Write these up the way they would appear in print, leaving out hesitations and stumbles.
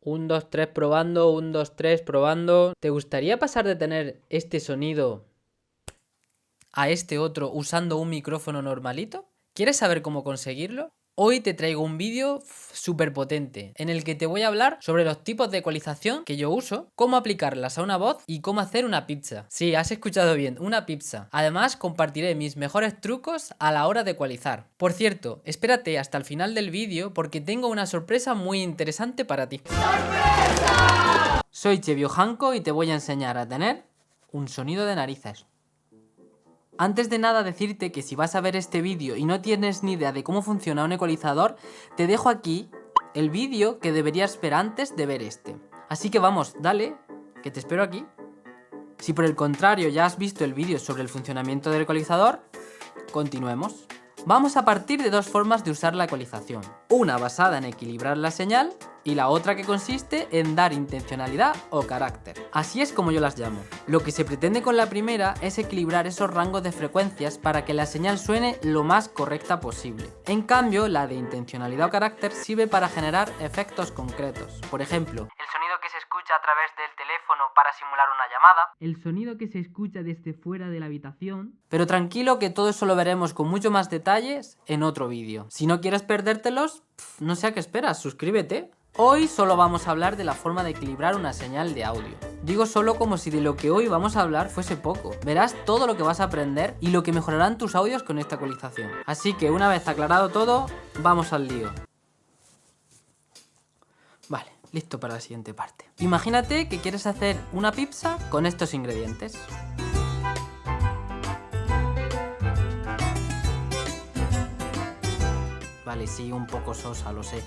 1, 2, 3 probando, 1, 2, 3 probando. ¿Te gustaría pasar de tener este sonido a este otro usando un micrófono normalito? ¿Quieres saber cómo conseguirlo? Hoy te traigo un vídeo súper potente en el que te voy a hablar sobre los tipos de ecualización que yo uso, cómo aplicarlas a una voz y cómo hacer una pizza. Sí, has escuchado bien, una pizza. Además, compartiré mis mejores trucos a la hora de ecualizar. Por cierto, espérate hasta el final del vídeo porque tengo una sorpresa muy interesante para ti. ¡Sorpresa! Soy Chevio Janko y te voy a enseñar a tener un sonido de narices. Antes de nada decirte que si vas a ver este vídeo y no tienes ni idea de cómo funciona un ecualizador, te dejo aquí el vídeo que deberías ver antes de ver este. Así que vamos, dale, que te espero aquí. Si por el contrario ya has visto el vídeo sobre el funcionamiento del ecualizador, continuemos. Vamos a partir de dos formas de usar la ecualización. Una basada en equilibrar la señal y la otra que consiste en dar intencionalidad o carácter. Así es como yo las llamo. Lo que se pretende con la primera es equilibrar esos rangos de frecuencias para que la señal suene lo más correcta posible. En cambio, la de intencionalidad o carácter sirve para generar efectos concretos. Por ejemplo, el sonido que se escucha a través del teléfono para simular una llamada, el sonido que se escucha desde fuera de la habitación. Pero tranquilo que todo eso lo veremos con mucho más detalles en otro vídeo. Si no quieres perdértelos, no sé a qué esperas, suscríbete. Hoy solo vamos a hablar de la forma de equilibrar una señal de audio. Digo solo como si de lo que hoy vamos a hablar fuese poco. Verás todo lo que vas a aprender y lo que mejorarán tus audios con esta ecualización. Así que una vez aclarado todo, vamos al lío. Vale, listo para la siguiente parte. Imagínate que quieres hacer una pizza con estos ingredientes. Vale, sí, un poco sosa, lo sé.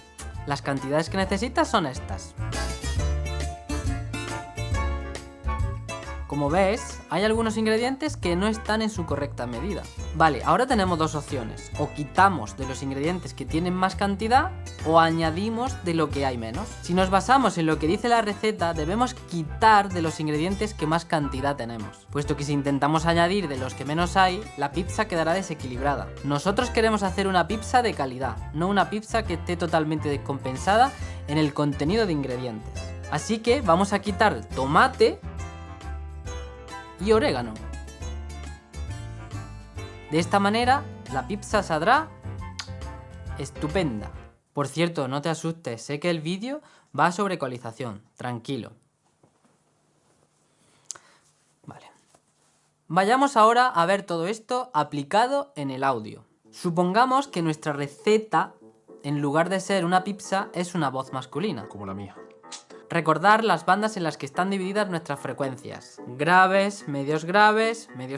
Las cantidades que necesitas son estas. Como ves, hay algunos ingredientes que no están en su correcta medida. Vale, ahora tenemos dos opciones. O quitamos de los ingredientes que tienen más cantidad o añadimos de lo que hay menos. Si nos basamos en lo que dice la receta, debemos quitar de los ingredientes que más cantidad tenemos. Puesto que si intentamos añadir de los que menos hay, la pizza quedará desequilibrada. Nosotros queremos hacer una pizza de calidad, no una pizza que esté totalmente descompensada en el contenido de ingredientes. Así que vamos a quitar tomate y orégano. De esta manera la pizza saldrá estupenda. Por cierto, no te asustes, sé que el vídeo va sobre ecualización, tranquilo. Vale. Vayamos ahora a ver todo esto aplicado en el audio. Supongamos que nuestra receta, en lugar de ser una pizza, es una voz masculina. Como la mía. Recordar las bandas en las que están divididas nuestras frecuencias: graves, medios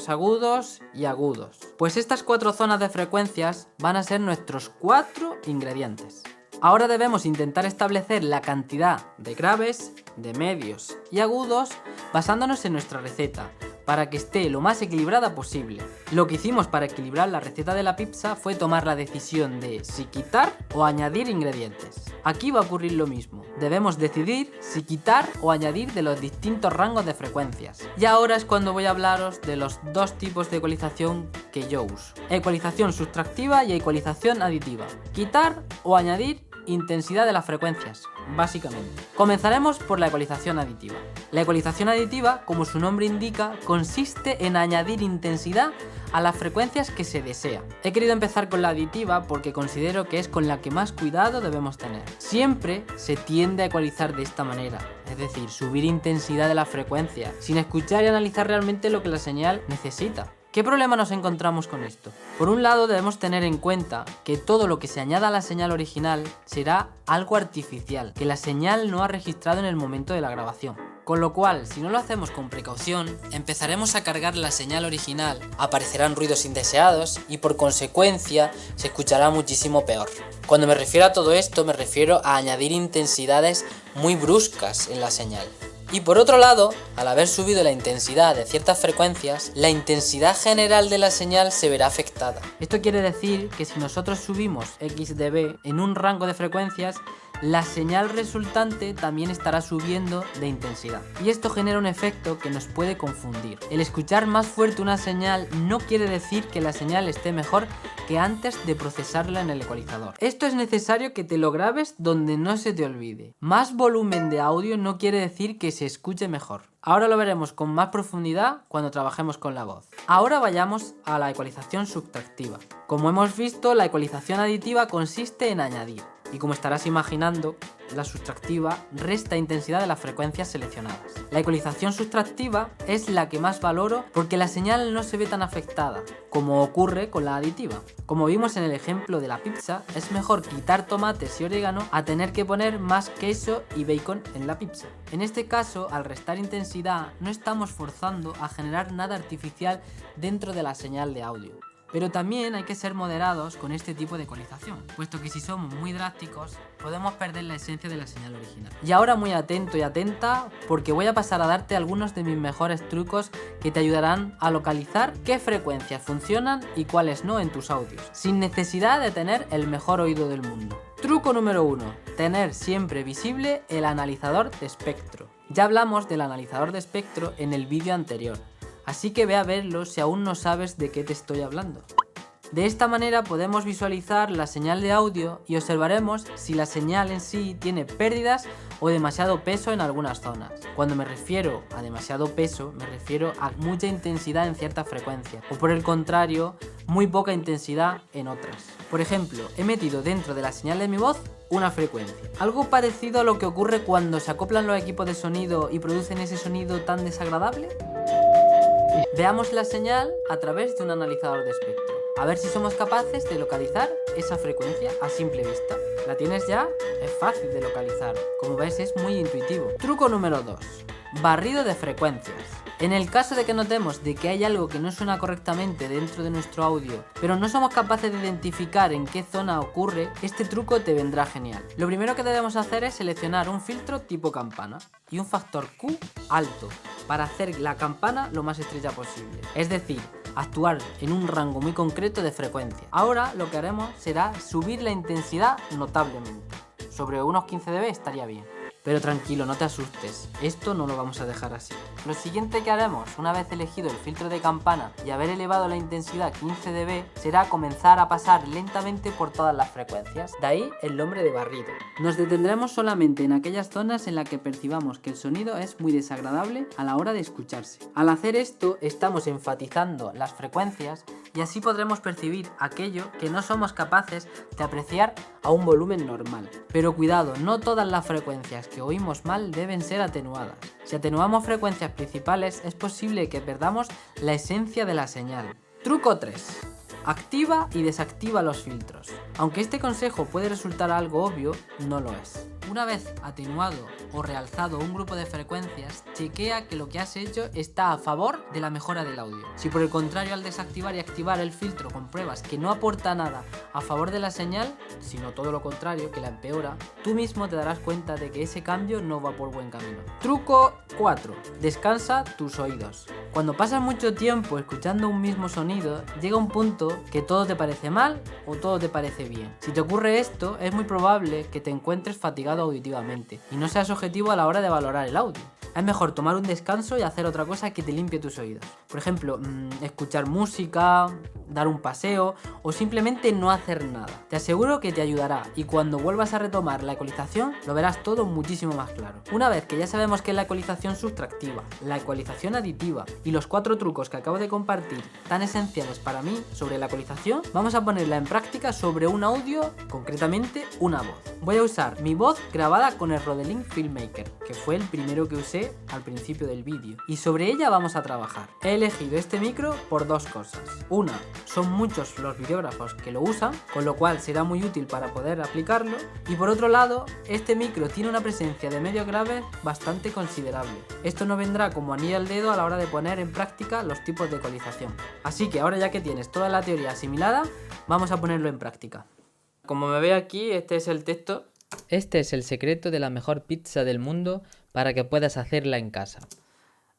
agudos y agudos. Pues estas 4 zonas de frecuencias van a ser nuestros 4 ingredientes. Ahora debemos intentar establecer la cantidad de graves, de medios y agudos basándonos en nuestra receta, para que esté lo más equilibrada posible. Lo que hicimos para equilibrar la receta de la pizza fue tomar la decisión de si quitar o añadir ingredientes. Aquí va a ocurrir lo mismo. Debemos decidir si quitar o añadir de los distintos rangos de frecuencias. Y ahora es cuando voy a hablaros de los dos tipos de ecualización que yo uso: ecualización sustractiva y ecualización aditiva. Quitar o añadir intensidad de las frecuencias, básicamente. Comenzaremos por la ecualización aditiva. La ecualización aditiva, como su nombre indica, consiste en añadir intensidad a las frecuencias que se desea. He querido empezar con la aditiva porque considero que es con la que más cuidado debemos tener. Siempre se tiende a ecualizar de esta manera, es decir, subir intensidad de la frecuencia, sin escuchar y analizar realmente lo que la señal necesita. ¿Qué problema nos encontramos con esto? Por un lado, debemos tener en cuenta que todo lo que se añada a la señal original será algo artificial, que la señal no ha registrado en el momento de la grabación. Con lo cual, si no lo hacemos con precaución, empezaremos a cargar la señal original, aparecerán ruidos indeseados y por consecuencia se escuchará muchísimo peor. Cuando me refiero a todo esto, me refiero a añadir intensidades muy bruscas en la señal. Y por otro lado, al haber subido la intensidad de ciertas frecuencias, la intensidad general de la señal se verá afectada. Esto quiere decir que si nosotros subimos X dB en un rango de frecuencias, la señal resultante también estará subiendo de intensidad. Y esto genera un efecto que nos puede confundir. El escuchar más fuerte una señal no quiere decir que la señal esté mejor que antes de procesarla en el ecualizador. Esto es necesario que te lo grabes donde no se te olvide. Más volumen de audio no quiere decir que se escuche mejor. Ahora lo veremos con más profundidad cuando trabajemos con la voz. Ahora vayamos a la ecualización subtractiva. Como hemos visto, la ecualización aditiva consiste en añadir. Y como estarás imaginando, la subtractiva resta intensidad de las frecuencias seleccionadas. La ecualización subtractiva es la que más valoro porque la señal no se ve tan afectada, como ocurre con la aditiva. Como vimos en el ejemplo de la pizza, es mejor quitar tomates y orégano a tener que poner más queso y bacon en la pizza. En este caso, al restar intensidad, no estamos forzando a generar nada artificial dentro de la señal de audio. Pero también hay que ser moderados con este tipo de ecualización, puesto que si somos muy drásticos podemos perder la esencia de la señal original. Y ahora muy atento y atenta porque voy a pasar a darte algunos de mis mejores trucos que te ayudarán a localizar qué frecuencias funcionan y cuáles no en tus audios, sin necesidad de tener el mejor oído del mundo. Truco número 1. Tener siempre visible el analizador de espectro. Ya hablamos del analizador de espectro en el vídeo anterior. Así que ve a verlo si aún no sabes de qué te estoy hablando. De esta manera podemos visualizar la señal de audio y observaremos si la señal en sí tiene pérdidas o demasiado peso en algunas zonas. Cuando me refiero a demasiado peso, me refiero a mucha intensidad en ciertas frecuencias, o por el contrario, muy poca intensidad en otras. Por ejemplo, he metido dentro de la señal de mi voz una frecuencia. Algo parecido a lo que ocurre cuando se acoplan los equipos de sonido y producen ese sonido tan desagradable. Veamos la señal a través de un analizador de espectro. A ver si somos capaces de localizar esa frecuencia a simple vista. ¿La tienes ya? Es fácil de localizar. Como ves, es muy intuitivo. Truco número 2. Barrido de frecuencias. En el caso de que notemos de que hay algo que no suena correctamente dentro de nuestro audio, pero no somos capaces de identificar en qué zona ocurre, este truco te vendrá genial. Lo primero que debemos hacer es seleccionar un filtro tipo campana y un factor Q alto para hacer la campana lo más estrecha posible. Es decir, actuar en un rango muy concreto de frecuencia. Ahora lo que haremos será subir la intensidad notablemente. Sobre unos 15 dB estaría bien. Pero tranquilo, no te asustes, esto no lo vamos a dejar así. Lo siguiente que haremos, una vez elegido el filtro de campana y haber elevado la intensidad 15 dB, será comenzar a pasar lentamente por todas las frecuencias. De ahí el nombre de barrido. Nos detendremos solamente en aquellas zonas en las que percibamos que el sonido es muy desagradable a la hora de escucharse. Al hacer esto, estamos enfatizando las frecuencias y así podremos percibir aquello que no somos capaces de apreciar a un volumen normal. Pero cuidado, no todas las frecuencias que oímos mal deben ser atenuadas. Si atenuamos frecuencias principales, es posible que perdamos la esencia de la señal. Truco 3. Activa y desactiva los filtros. Aunque este consejo puede resultar algo obvio, no lo es. Una vez atenuado o realzado un grupo de frecuencias, chequea que lo que has hecho está a favor de la mejora del audio. Si por el contrario al desactivar y activar el filtro compruebas que no aporta nada a favor de la señal, sino todo lo contrario, que la empeora, tú mismo te darás cuenta de que ese cambio no va por buen camino. Truco 4. Descansa tus oídos. Cuando pasas mucho tiempo escuchando un mismo sonido, llega un punto que todo te parece mal o todo te parece bien. Si te ocurre esto, es muy probable que te encuentres fatigado auditivamente y no seas objetivo a la hora de valorar el audio. Es mejor tomar un descanso y hacer otra cosa que te limpie tus oídos. Por ejemplo, escuchar música, dar un paseo o simplemente no hacer nada. Te aseguro que te ayudará y cuando vuelvas a retomar la ecualización lo verás todo muchísimo más claro. Una vez que ya sabemos qué es la ecualización subtractiva, la ecualización aditiva y los 4 trucos que acabo de compartir tan esenciales para mí sobre la ecualización, vamos a ponerla en práctica sobre un audio, concretamente una voz. Voy a usar mi voz grabada con el Rodeling Filmmaker, que fue el primero que usé al principio del vídeo, y sobre ella vamos a trabajar. He elegido este micro por 2 cosas. Una, son muchos los videógrafos que lo usan, con lo cual será muy útil para poder aplicarlo, y por otro lado, este micro tiene una presencia de medios graves bastante considerable. Esto no vendrá como anillo al dedo a la hora de poner en práctica los tipos de ecualización. Así que ahora ya que tienes toda la teoría asimilada, vamos a ponerlo en práctica. Como me ve aquí, este es el texto. Este es el secreto de la mejor pizza del mundo para que puedas hacerla en casa.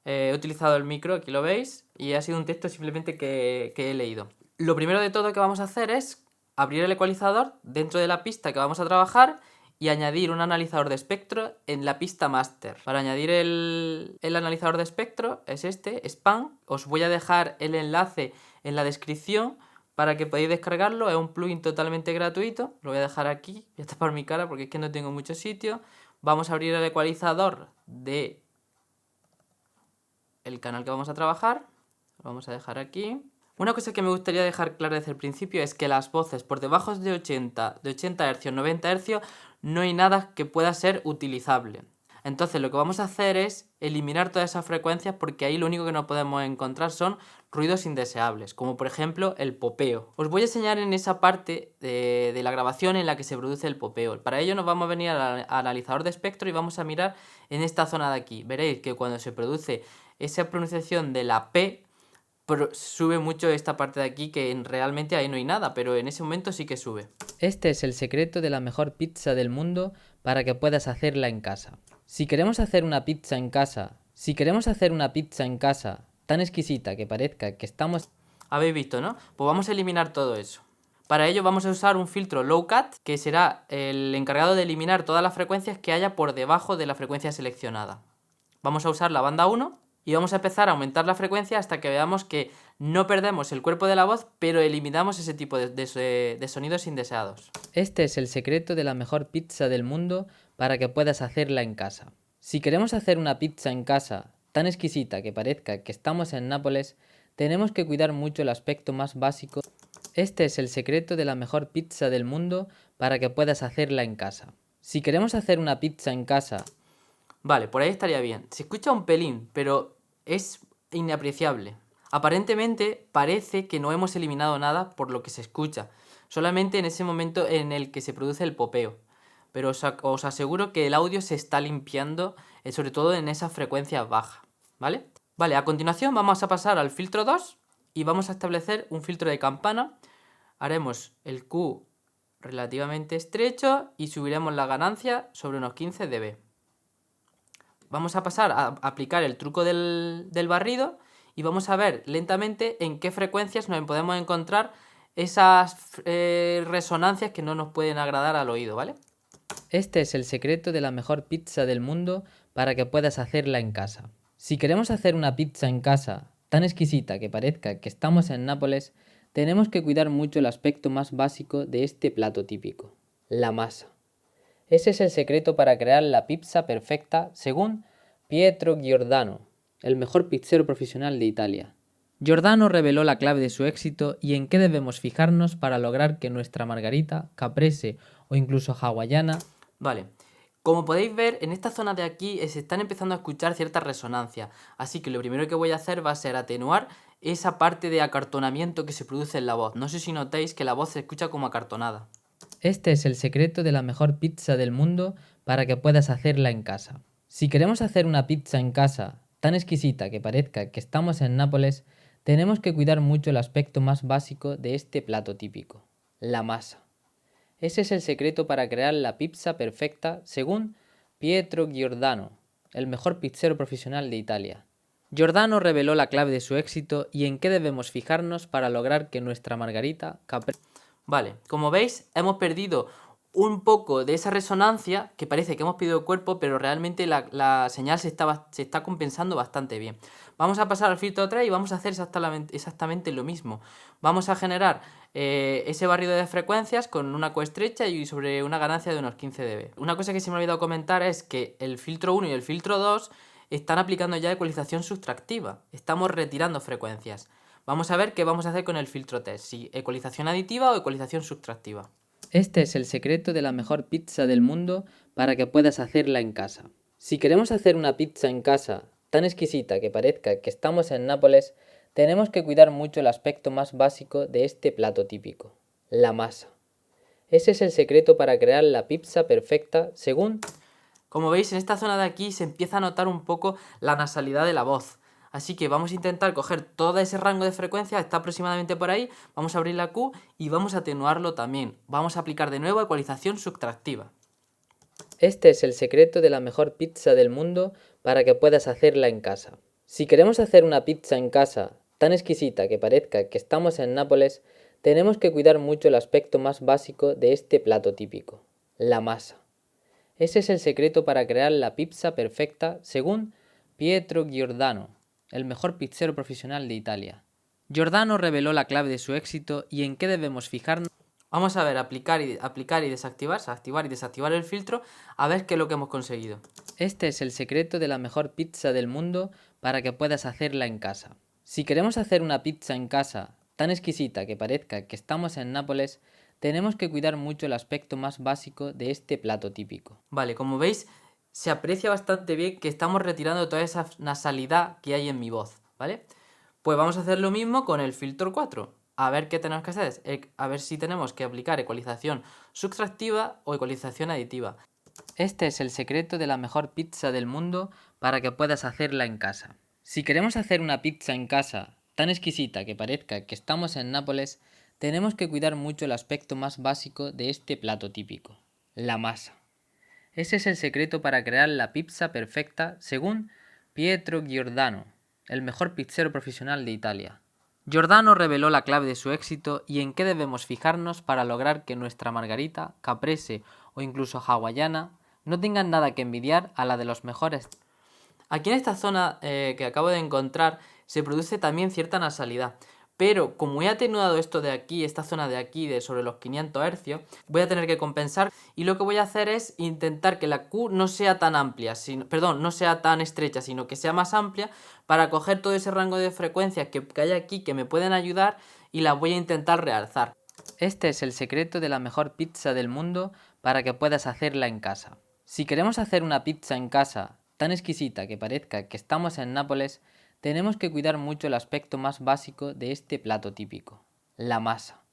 He utilizado el micro, aquí lo veis, y ha sido un texto simplemente que he leído. Lo primero de todo que vamos a hacer es abrir el ecualizador dentro de la pista que vamos a trabajar y añadir un analizador de espectro en la pista master. Para añadir el analizador de espectro es este, Span. Os voy a dejar el enlace en la descripción para que podáis descargarlo. Es un plugin totalmente gratuito. Lo voy a dejar aquí. Voy a tapar mi cara porque es que no tengo mucho sitio. Vamos a abrir el ecualizador de el canal que vamos a trabajar. Lo vamos a dejar aquí. Una cosa que me gustaría dejar clara desde el principio es que las voces por debajo de 80 Hz, 90 Hz, no hay nada que pueda ser utilizable. Entonces lo que vamos a hacer es eliminar todas esas frecuencias porque ahí lo único que no podemos encontrar son ruidos indeseables, como por ejemplo el popeo. Os voy a enseñar en esa parte de la grabación en la que se produce el popeo. Para ello nos vamos a venir al analizador de espectro y vamos a mirar en esta zona de aquí. Veréis que cuando se produce esa pronunciación de la P, sube mucho esta parte de aquí, que realmente ahí no hay nada, pero en ese momento sí que sube. Este es el secreto de la mejor pizza del mundo para que puedas hacerla en casa. Si queremos hacer una pizza en casa, tan exquisita que parezca que estamos... Habéis visto, ¿no? Pues vamos a eliminar todo eso. Para ello vamos a usar un filtro low cut, que será el encargado de eliminar todas las frecuencias que haya por debajo de la frecuencia seleccionada. Vamos a usar la banda 1 y vamos a empezar a aumentar la frecuencia hasta que veamos que no perdemos el cuerpo de la voz, pero eliminamos ese tipo de sonidos indeseados. Este es el secreto de la mejor pizza del mundo para que puedas hacerla en casa. Si queremos hacer una pizza en casa tan exquisita que parezca que estamos en Nápoles, tenemos que cuidar mucho el aspecto más básico. Este es el secreto de la mejor pizza del mundo para que puedas hacerla en casa. Si queremos hacer una pizza en casa... Vale, por ahí estaría bien. Se escucha un pelín, pero es inapreciable. Aparentemente parece que no hemos eliminado nada por lo que se escucha, solamente en ese momento en el que se produce el popeo. Pero os aseguro que el audio se está limpiando, sobre todo en esas frecuencias bajas, ¿vale? Vale, a continuación vamos a pasar al filtro 2 y vamos a establecer un filtro de campana. Haremos el Q relativamente estrecho y subiremos la ganancia sobre unos 15 dB. Vamos a pasar a aplicar el truco del barrido y vamos a ver lentamente en qué frecuencias nos podemos encontrar esas resonancias que no nos pueden agradar al oído, ¿vale? Este es el secreto de la mejor pizza del mundo para que puedas hacerla en casa. Si queremos hacer una pizza en casa tan exquisita que parezca que estamos en Nápoles, tenemos que cuidar mucho el aspecto más básico de este plato típico, la masa. Ese es el secreto para crear la pizza perfecta según Pietro Giordano, el mejor pizzero profesional de Italia. Giordano reveló la clave de su éxito y en qué debemos fijarnos para lograr que nuestra margarita, caprese o incluso hawaiana... Vale, como podéis ver, en esta zona de aquí se están empezando a escuchar ciertas resonancias, así que lo primero que voy a hacer va a ser atenuar esa parte de acartonamiento que se produce en la voz. No sé si notáis que la voz se escucha como acartonada. Este es el secreto de la mejor pizza del mundo para que puedas hacerla en casa. Si queremos hacer una pizza en casa tan exquisita que parezca que estamos en Nápoles, tenemos que cuidar mucho el aspecto más básico de este plato típico, la masa. Ese es el secreto para crear la pizza perfecta según Pietro Giordano, el mejor pizzero profesional de Italia. Giordano reveló la clave de su éxito y en qué debemos fijarnos para lograr que nuestra margarita caprese... Vale, como veis, hemos perdido un poco de esa resonancia que parece que hemos perdido el cuerpo, pero realmente la señal se está compensando bastante bien. Vamos a pasar al filtro 3 y vamos a hacer exactamente lo mismo. Vamos a generar ese barrido de frecuencias con una coestrecha y sobre una ganancia de unos 15 dB. Una cosa que se me ha olvidado comentar es que el filtro 1 y el filtro 2 están aplicando ya ecualización subtractiva. Estamos retirando frecuencias. Vamos a ver qué vamos a hacer con el filtro 3, si ecualización aditiva o ecualización subtractiva. Este es el secreto de la mejor pizza del mundo para que puedas hacerla en casa. Si queremos hacer una pizza en casa tan exquisita que parezca que estamos en Nápoles, tenemos que cuidar mucho el aspecto más básico de este plato típico, la masa. Ese es el secreto para crear la pizza perfecta según... Como veis, en esta zona de aquí se empieza a notar un poco la nasalidad de la voz. Así que vamos a intentar coger todo ese rango de frecuencia, está aproximadamente por ahí, vamos a abrir la Q y vamos a atenuarlo también. Vamos a aplicar de nuevo ecualización subtractiva. Este es el secreto de la mejor pizza del mundo para que puedas hacerla en casa. Si queremos hacer una pizza en casa tan exquisita que parezca que estamos en Nápoles, tenemos que cuidar mucho el aspecto más básico de este plato típico, la masa. Ese es el secreto para crear la pizza perfecta según Pietro Giordano, el mejor pizzero profesional de Italia. Giordano reveló la clave de su éxito y en qué debemos fijarnos. Vamos a ver, aplicar y desactivar, o sea, activar y desactivar el filtro, a ver qué es lo que hemos conseguido. Este es el secreto de la mejor pizza del mundo para que puedas hacerla en casa. Si queremos hacer una pizza en casa tan exquisita que parezca que estamos en Nápoles, tenemos que cuidar mucho el aspecto más básico de este plato típico. Vale, como veis, se aprecia bastante bien que estamos retirando toda esa nasalidad que hay en mi voz, ¿vale? Pues vamos a hacer lo mismo con el filtro 4. A ver qué tenemos que hacer. A ver si tenemos que aplicar ecualización subtractiva o ecualización aditiva. Este es el secreto de la mejor pizza del mundo para que puedas hacerla en casa. Si queremos hacer una pizza en casa tan exquisita que parezca que estamos en Nápoles, tenemos que cuidar mucho el aspecto más básico de este plato típico, la masa. Ese es el secreto para crear la pizza perfecta según Pietro Giordano, el mejor pizzero profesional de Italia. Giordano reveló la clave de su éxito y en qué debemos fijarnos para lograr que nuestra margarita, caprese o incluso hawaiana no tengan nada que envidiar a la de los mejores. Aquí en esta zona que acabo de encontrar se produce también cierta nasalidad, pero como he atenuado esto de aquí, esta zona de aquí, de sobre los 500 Hz, voy a tener que compensar y lo que voy a hacer es intentar que la Q no sea tan amplia, no sea tan estrecha, sino que sea más amplia para coger todo ese rango de frecuencias que hay aquí que me pueden ayudar y las voy a intentar realzar. Este es el secreto de la mejor pizza del mundo para que puedas hacerla en casa. Si queremos hacer una pizza en casa tan exquisita que parezca que estamos en Nápoles, tenemos que cuidar mucho el aspecto más básico de este plato típico, la masa.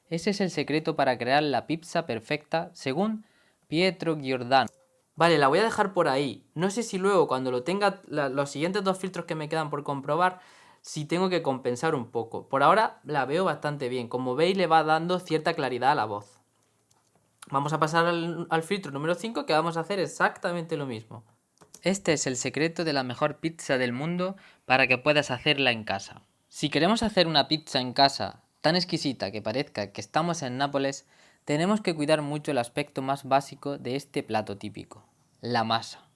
Ese es el secreto para crear la pizza perfecta según Pietro Giordano. Vale, la voy a dejar por ahí. No sé si luego cuando lo tenga los siguientes dos filtros que me quedan por comprobar, si tengo que compensar un poco. Por ahora la veo bastante bien. Como veis le va dando cierta claridad a la voz. Vamos a pasar al filtro número 5 que vamos a hacer exactamente lo mismo. Este es el secreto de la mejor pizza del mundo para que puedas hacerla en casa. Si queremos hacer una pizza en casa tan exquisita que parezca que estamos en Nápoles, tenemos que cuidar mucho el aspecto más básico de este plato típico, la masa.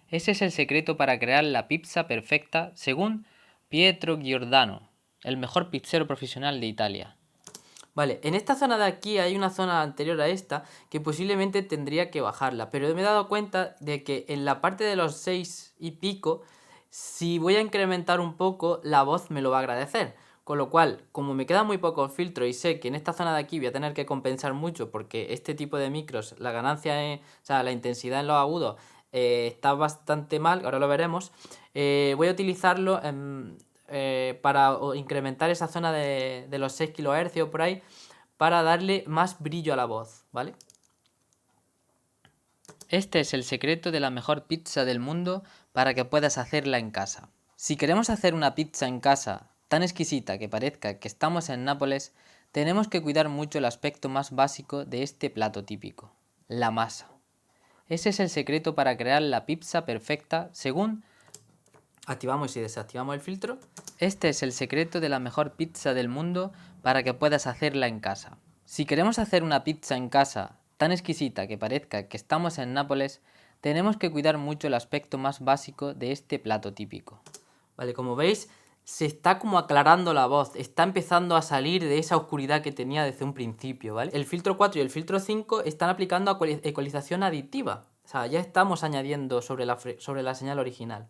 Ese es el secreto para crear la pizza perfecta según Pietro Giordano, el mejor pizzero profesional de Italia. Vale, en esta zona de aquí hay una zona anterior a esta que posiblemente tendría que bajarla, pero me he dado cuenta de que en la parte de los 6 y pico, si voy a incrementar un poco, la voz me lo va a agradecer. Con lo cual, como me queda muy poco filtro y sé que en esta zona de aquí voy a tener que compensar mucho porque este tipo de micros, la ganancia, o sea, la intensidad en los agudos está bastante mal, ahora lo veremos, voy a utilizarlo para incrementar esa zona de los 6 kHz o por ahí para darle más brillo a la voz, ¿vale? Este es el secreto de la mejor pizza del mundo para que puedas hacerla en casa. Si queremos hacer una pizza en casa tan exquisita que parezca que estamos en Nápoles, tenemos que cuidar mucho el aspecto más básico de este plato típico, la masa. Ese es el secreto para crear la pizza perfecta según activamos y desactivamos el filtro. Este es el secreto de la mejor pizza del mundo para que puedas hacerla en casa. Si queremos hacer una pizza en casa tan exquisita que parezca que estamos en Nápoles, tenemos que cuidar mucho el aspecto más básico de este plato típico. Vale, como veis, se está como aclarando la voz, está empezando a salir de esa oscuridad que tenía desde un principio, ¿vale? El filtro 4 y el filtro 5 están aplicando ecualización aditiva, o sea, ya estamos añadiendo sobre la señal original.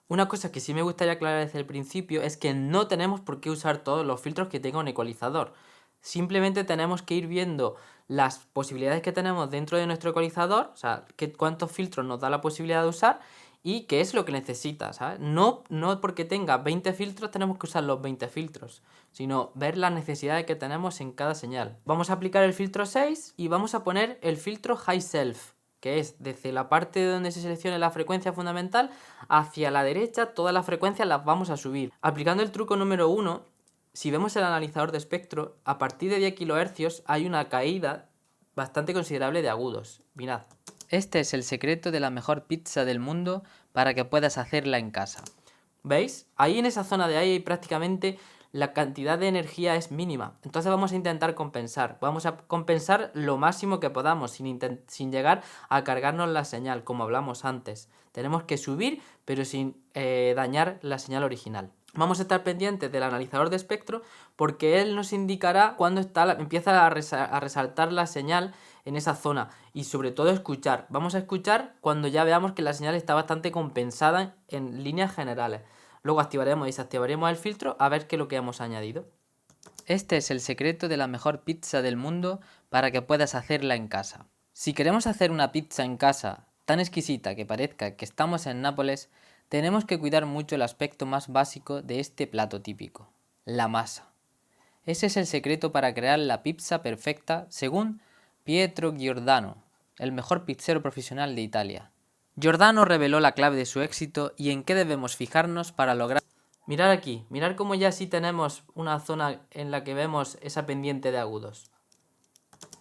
Una cosa que sí me gustaría aclarar desde el principio es que no tenemos por qué usar todos los filtros que tenga un ecualizador. Simplemente tenemos que ir viendo las posibilidades que tenemos dentro de nuestro ecualizador, o sea, cuántos filtros nos da la posibilidad de usar y qué es lo que necesita, ¿sabes? No porque tenga 20 filtros tenemos que usar los 20 filtros, sino ver las necesidades que tenemos en cada señal. Vamos a aplicar el filtro 6 y vamos a poner el filtro High Self, que es desde la parte donde se seleccione la frecuencia fundamental hacia la derecha, todas las frecuencias las vamos a subir. Aplicando el truco número 1, si vemos el analizador de espectro, a partir de 10 kHz hay una caída bastante considerable de agudos. Mirad. Este es el secreto de la mejor pizza del mundo para que puedas hacerla en casa. ¿Veis? Ahí en esa zona de ahí prácticamente la cantidad de energía es mínima. Entonces vamos a intentar compensar. Vamos a compensar lo máximo que podamos sin llegar a cargarnos la señal, como hablamos antes. Tenemos que subir, pero sin dañar la señal original. Vamos a estar pendientes del analizador de espectro porque él nos indicará cuando empieza a resaltar la señal en esa zona y sobre todo escuchar. Vamos a escuchar cuando ya veamos que la señal está bastante compensada en líneas generales. Luego activaremos y desactivaremos el filtro a ver qué es lo que hemos añadido. Este es el secreto de la mejor pizza del mundo para que puedas hacerla en casa. Si queremos hacer una pizza en casa tan exquisita que parezca que estamos en Nápoles, tenemos que cuidar mucho el aspecto más básico de este plato típico, la masa. Ese es el secreto para crear la pizza perfecta según Pietro Giordano, el mejor pizzero profesional de Italia. Giordano reveló la clave de su éxito y en qué debemos fijarnos para lograr... Mirad aquí, mirad cómo ya sí tenemos una zona en la que vemos esa pendiente de agudos.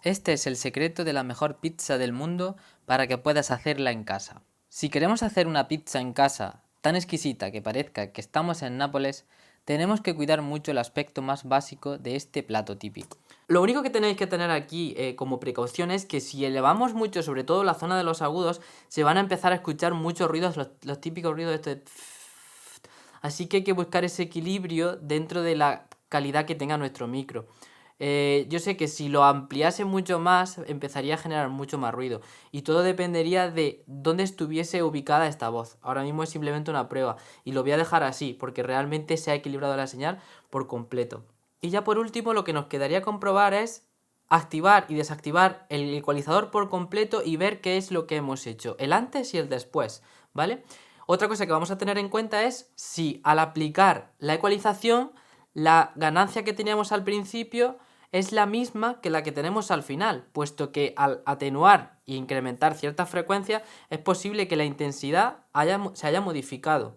Este es el secreto de la mejor pizza del mundo para que puedas hacerla en casa. Si queremos hacer una pizza en casa tan exquisita que parezca que estamos en Nápoles, tenemos que cuidar mucho el aspecto más básico de este plato típico. Lo único que tenéis que tener aquí como precaución es que si elevamos mucho, sobre todo la zona de los agudos, se van a empezar a escuchar muchos ruidos, los típicos ruidos de este... Así que hay que buscar ese equilibrio dentro de la calidad que tenga nuestro micro. Yo sé que si lo ampliase mucho más, empezaría a generar mucho más ruido. Y todo dependería de dónde estuviese ubicada esta voz. Ahora mismo es simplemente una prueba. Y lo voy a dejar así, porque realmente se ha equilibrado la señal por completo. Y ya por último, lo que nos quedaría comprobar es activar y desactivar el ecualizador por completo y ver qué es lo que hemos hecho, el antes y el después, ¿vale? Otra cosa que vamos a tener en cuenta es si al aplicar la ecualización, la ganancia que teníamos al principio es la misma que la que tenemos al final, puesto que al atenuar e incrementar ciertas frecuencias es posible que la intensidad se haya modificado.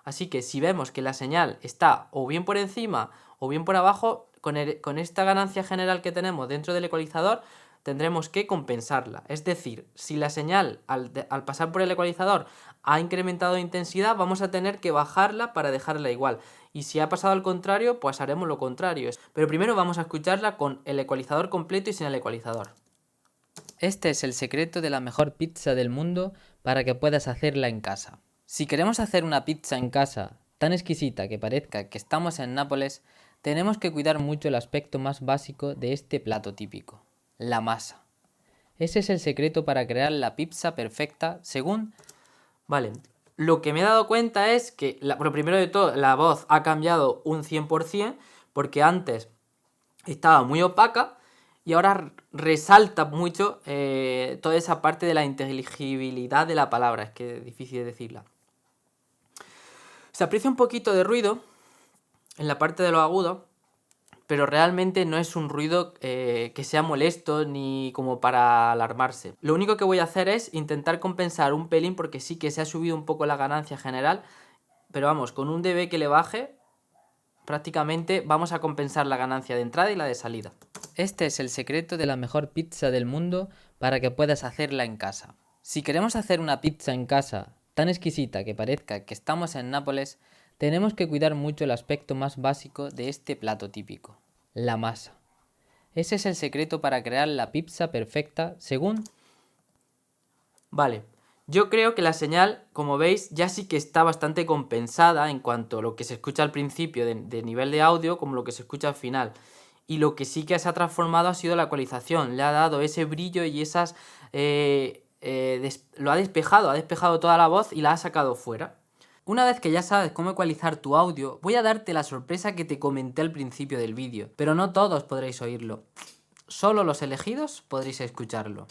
Así que si vemos que la señal está o bien por encima o bien por abajo, con esta ganancia general que tenemos dentro del ecualizador, tendremos que compensarla. Es decir, si la señal al pasar por el ecualizador ha incrementado de intensidad, vamos a tener que bajarla para dejarla igual. Y si ha pasado al contrario, pues haremos lo contrario. Pero primero vamos a escucharla con el ecualizador completo y sin el ecualizador. Este es el secreto de la mejor pizza del mundo para que puedas hacerla en casa. Si queremos hacer una pizza en casa tan exquisita que parezca que estamos en Nápoles, tenemos que cuidar mucho el aspecto más básico de este plato típico, la masa. Ese es el secreto para crear la pizza perfecta según... Vale, lo que me he dado cuenta es que, por primero de todo, la voz ha cambiado un 100%, porque antes estaba muy opaca y ahora resalta mucho toda esa parte de la inteligibilidad de la palabra, es que es difícil decirla. Se aprecia un poquito de ruido en la parte de los agudos, pero realmente no es un ruido que sea molesto ni como para alarmarse. Lo único que voy a hacer es intentar compensar un pelín porque sí que se ha subido un poco la ganancia general, pero vamos, con un dB que le baje, prácticamente vamos a compensar la ganancia de entrada y la de salida. Este es el secreto de la mejor pizza del mundo para que puedas hacerla en casa. Si queremos hacer una pizza en casa tan exquisita que parezca que estamos en Nápoles, tenemos que cuidar mucho el aspecto más básico de este plato típico, la masa. Ese es el secreto para crear la pizza perfecta según... Vale, yo creo que la señal, como veis, ya sí que está bastante compensada en cuanto a lo que se escucha al principio de nivel de audio como lo que se escucha al final. Y lo que sí que se ha transformado ha sido la ecualización, le ha dado ese brillo y esas... lo ha despejado toda la voz y la ha sacado fuera. Una vez que ya sabes cómo ecualizar tu audio, voy a darte la sorpresa que te comenté al principio del vídeo, pero no todos podréis oírlo. Solo los elegidos podréis escucharlo.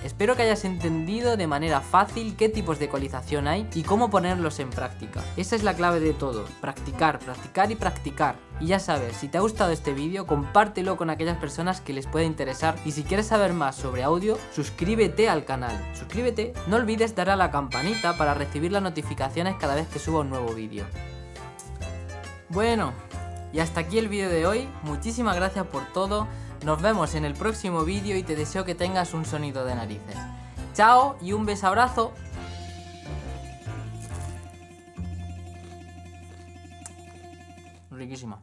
Espero que hayas entendido de manera fácil qué tipos de ecualización hay y cómo ponerlos en práctica. Esa es la clave de todo, practicar, practicar y practicar. Y ya sabes, si te ha gustado este vídeo, compártelo con aquellas personas que les pueda interesar, y si quieres saber más sobre audio, suscríbete al canal. Suscríbete, no olvides dar a la campanita para recibir las notificaciones cada vez que suba un nuevo vídeo. Bueno, y hasta aquí el vídeo de hoy, muchísimas gracias por todo, nos vemos en el próximo vídeo y te deseo que tengas un sonido de narices. Chao y un besabrazo. Riquísima.